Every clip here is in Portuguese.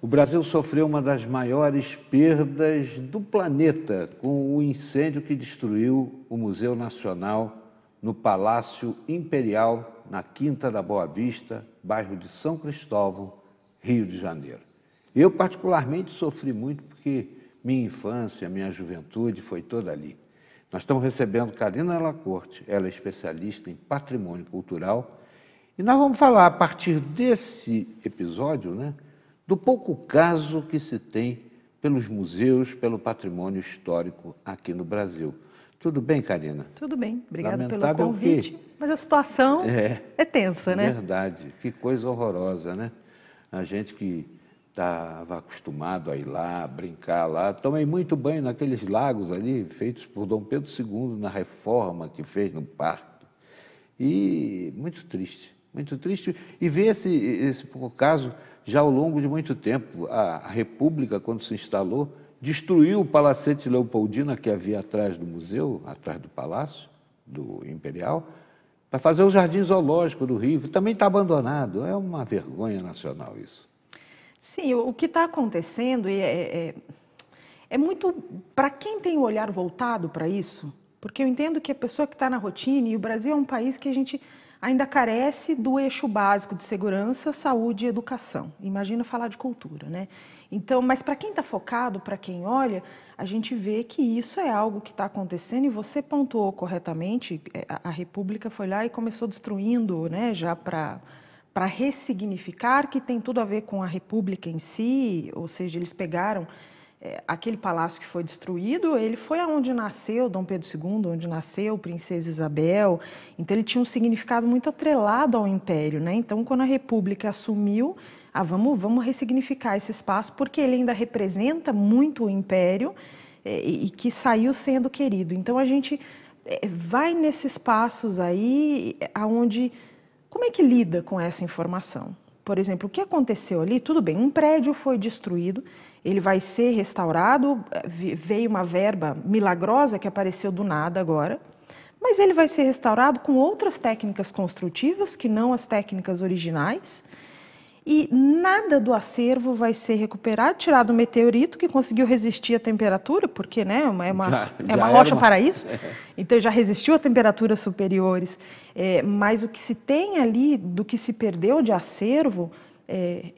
O Brasil sofreu uma das maiores perdas do planeta com o incêndio que destruiu o Museu Nacional no Palácio Imperial, na Quinta da Boa Vista, bairro de São Cristóvão, Rio de Janeiro. Eu, particularmente, sofri muito porque minha infância, minha juventude foi toda ali. Nós estamos recebendo Karina Lacorte, ela é especialista em patrimônio cultural, e nós vamos falar, a partir desse episódio, né, do pouco caso que se tem pelos museus, pelo patrimônio histórico aqui no Brasil. Tudo bem, Karina? Tudo bem, obrigada Lamentável pelo convite. Mas a situação é tensa, né? Verdade, que coisa horrorosa, né? A gente que estava acostumado a ir lá, brincar lá, tomei muito banho naqueles lagos ali, feitos por Dom Pedro II, na reforma que fez no parque. E muito triste, e ver esse pouco caso já ao longo de muito tempo. A República, quando se instalou, destruiu o Palacete Leopoldina que havia atrás do museu, atrás do Palácio do Imperial, para fazer o Jardim Zoológico do Rio, que também está abandonado. É uma vergonha nacional isso. Sim, o que está acontecendo é muito... Para quem tem o olhar voltado para isso, porque eu entendo que a pessoa que está na rotina, e o Brasil é um país que a gente ainda carece do eixo básico de segurança, saúde e educação. Imagina falar de cultura, né? Então, mas para quem está focado, para quem olha, a gente vê que isso é algo que está acontecendo, e você pontuou corretamente, a República foi lá e começou destruindo, né, já para ressignificar, que tem tudo a ver com a República em si, ou seja, eles pegaram aquele palácio que foi destruído, ele foi aonde nasceu Dom Pedro II, onde nasceu Princesa Isabel, então ele tinha um significado muito atrelado ao Império, né? Então, quando a República assumiu, vamos ressignificar esse espaço, porque ele ainda representa muito o Império e que saiu sendo querido. Então, a gente vai nesses passos aí, aonde... Como é que lida com essa informação? Por exemplo, o que aconteceu ali? Tudo bem, um prédio foi destruído, ele vai ser restaurado, veio uma verba milagrosa que apareceu do nada agora, mas ele vai ser restaurado com outras técnicas construtivas, que não as técnicas originais, e nada do acervo vai ser recuperado, tirado do meteorito, que conseguiu resistir à temperatura, porque, né, é uma rocha para isso, então já resistiu a temperaturas superiores, mas o que se tem ali, do que se perdeu de acervo,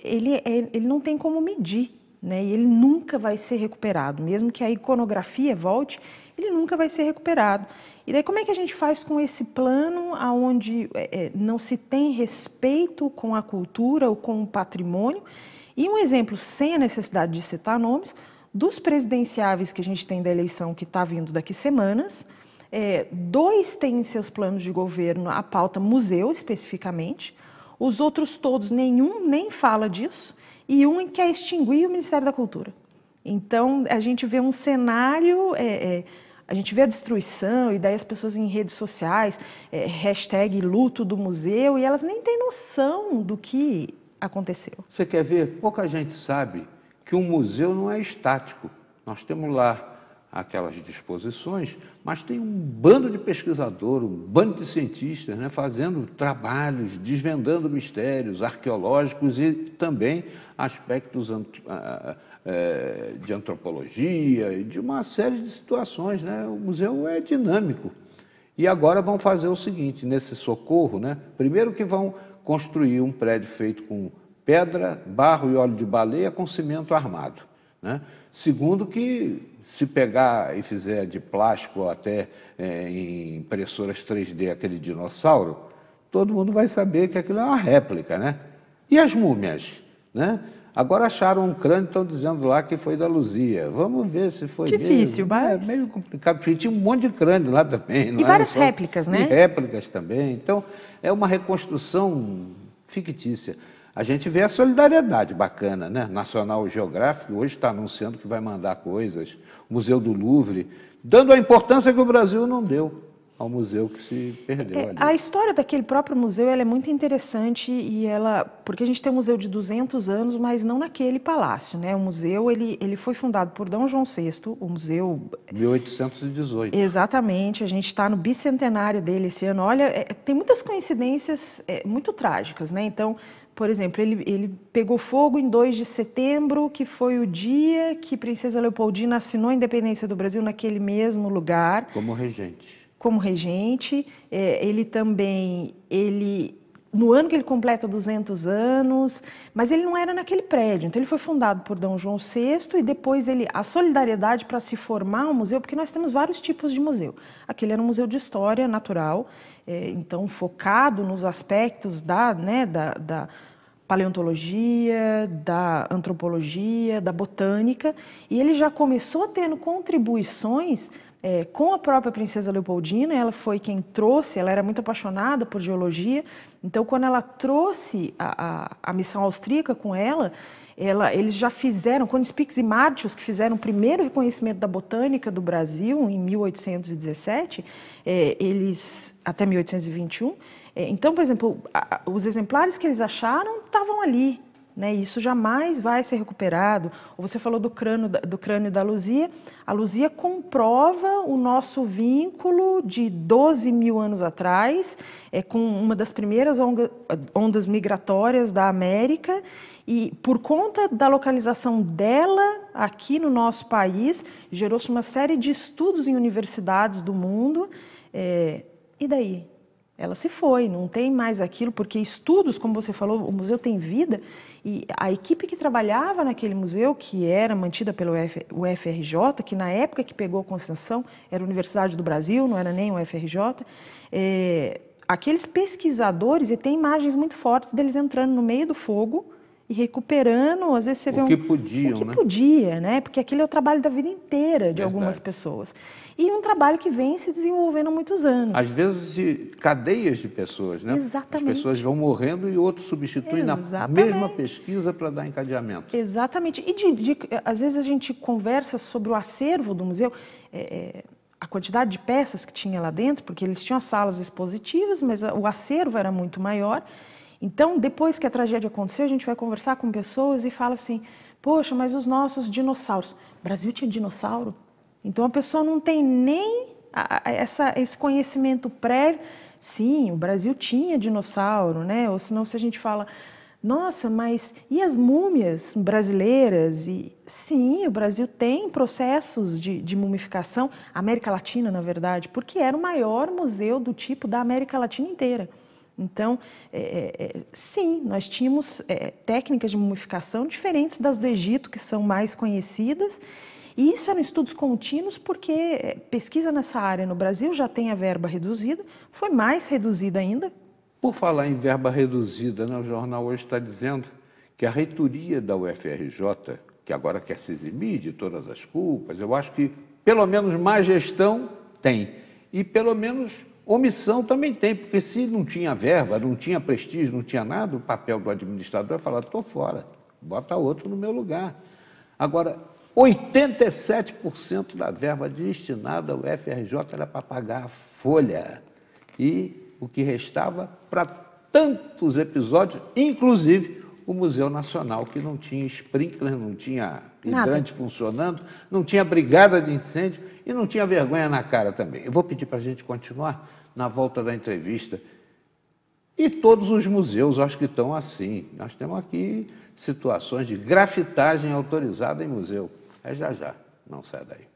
ele não tem como medir, né, e ele nunca vai ser recuperado, mesmo que a iconografia volte, ele nunca vai ser recuperado. E daí como é que a gente faz com esse plano onde não se tem respeito com a cultura ou com o patrimônio? E um exemplo, sem a necessidade de citar nomes, dos presidenciáveis que a gente tem da eleição que está vindo daqui semanas, 2 têm em seus planos de governo a pauta museu, especificamente, os outros todos, nenhum nem fala disso, e um quer extinguir o Ministério da Cultura. Então, a gente vê um cenário... A gente vê a destruição, e daí as pessoas em redes sociais, hashtag luto do museu, e elas nem têm noção do que aconteceu. Você quer ver? Pouca gente sabe que um museu não é estático. Nós temos lá aquelas disposições, mas tem um bando de pesquisadores, um bando de cientistas, né, fazendo trabalhos, desvendando mistérios arqueológicos e também aspectos de antropologia e de uma série de situações, né? O museu é dinâmico. E agora vão fazer o seguinte, nesse socorro, né? Primeiro que vão construir um prédio feito com pedra, barro e óleo de baleia com cimento armado, né? Segundo que, se pegar e fizer de plástico ou até em impressoras 3D aquele dinossauro, todo mundo vai saber que aquilo é uma réplica, né? E as múmias, né? Agora acharam um crânio, estão dizendo lá que foi da Luzia. Vamos ver se foi difícil, mesmo. Mas... É meio complicado, porque tinha um monte de crânio lá também. E várias réplicas, né? E réplicas também. Então, é uma reconstrução fictícia. A gente vê a solidariedade bacana, né? National Geographic hoje está anunciando que vai mandar coisas. O Museu do Louvre, dando a importância que o Brasil não deu. ao museu que se perdeu ali. A história daquele próprio museu ela é muito interessante e porque a gente tem um museu de 200 anos, mas não naquele palácio, né? O museu ele foi fundado por D. João VI, o museu 1818. Exatamente, a gente está no bicentenário dele esse ano. Olha, tem muitas coincidências muito trágicas, né? Então, por exemplo, ele pegou fogo em 2 de setembro, que foi o dia que Princesa Leopoldina assinou a independência do Brasil naquele mesmo lugar. Como regente. Como regente, no ano que ele completa 200 anos, mas ele não era naquele prédio, então ele foi fundado por D. João VI e depois a solidariedade para se formar um museu, porque nós temos vários tipos de museu. Aquele era um museu de história natural, então focado nos aspectos da paleontologia, da antropologia, da botânica, e ele já começou tendo contribuições com a própria Princesa Leopoldina. Ela foi quem trouxe, ela era muito apaixonada por geologia, então quando ela trouxe a missão austríaca com ela, eles já fizeram, com Spix e Martius, que fizeram o primeiro reconhecimento da botânica do Brasil em 1817, até 1821, então, por exemplo, os exemplares que eles acharam estavam ali, né? Isso jamais vai ser recuperado. Ou você falou do crânio da Luzia. A Luzia comprova o nosso vínculo de 12 mil anos atrás, com uma das primeiras ondas migratórias da América, e por conta da localização dela aqui no nosso país, gerou-se uma série de estudos em universidades do mundo. E daí? Ela se foi, não tem mais aquilo, porque estudos, como você falou, o museu tem vida, e a equipe que trabalhava naquele museu, que era mantida pelo UFRJ, que na época que pegou a concessão era a Universidade do Brasil, não era nem o UFRJ, aqueles pesquisadores, e tem imagens muito fortes deles entrando no meio do fogo e recuperando, às vezes você vê o que podiam, o que podia, né? Porque aquele é o trabalho da vida inteira de algumas pessoas. E um trabalho que vem se desenvolvendo há muitos anos. Às vezes de cadeias de pessoas, né? Exatamente. As pessoas vão morrendo e outros substituem na mesma pesquisa para dar encadeamento. Exatamente. E às vezes a gente conversa sobre o acervo do museu, a quantidade de peças que tinha lá dentro, porque eles tinham as salas expositivas, mas o acervo era muito maior. Então, depois que a tragédia aconteceu, a gente vai conversar com pessoas e fala assim, poxa, mas os nossos dinossauros. O Brasil tinha dinossauro? Então, a pessoa não tem nem esse conhecimento prévio. Sim, o Brasil tinha dinossauro, né? Ou senão, se a gente fala, nossa, mas e as múmias brasileiras? Sim, o Brasil tem processos de mumificação, América Latina, na verdade, porque era o maior museu do tipo da América Latina inteira. Então, sim, nós tínhamos técnicas de mumificação diferentes das do Egito, que são mais conhecidas, e isso eram estudos contínuos porque pesquisa nessa área no Brasil já tem a verba reduzida, foi mais reduzida ainda. Por falar em verba reduzida, né, o jornal hoje está dizendo que a reitoria da UFRJ, que agora quer se eximir de todas as culpas, eu acho que pelo menos má gestão tem, e pelo menos omissão também tem, porque se não tinha verba, não tinha prestígio, não tinha nada, o papel do administrador é falar, estou fora, bota outro no meu lugar. Agora, 87% da verba destinada ao UFRJ era para pagar a folha, e o que restava para tantos episódios, inclusive o Museu Nacional, que não tinha sprinkler, não tinha hidrante funcionando, não tinha brigada de incêndio e não tinha vergonha na cara também. Eu vou pedir para a gente continuar na volta da entrevista. E todos os museus, acho que estão assim. Nós temos aqui situações de grafitagem autorizada em museu. É já já, não sai daí.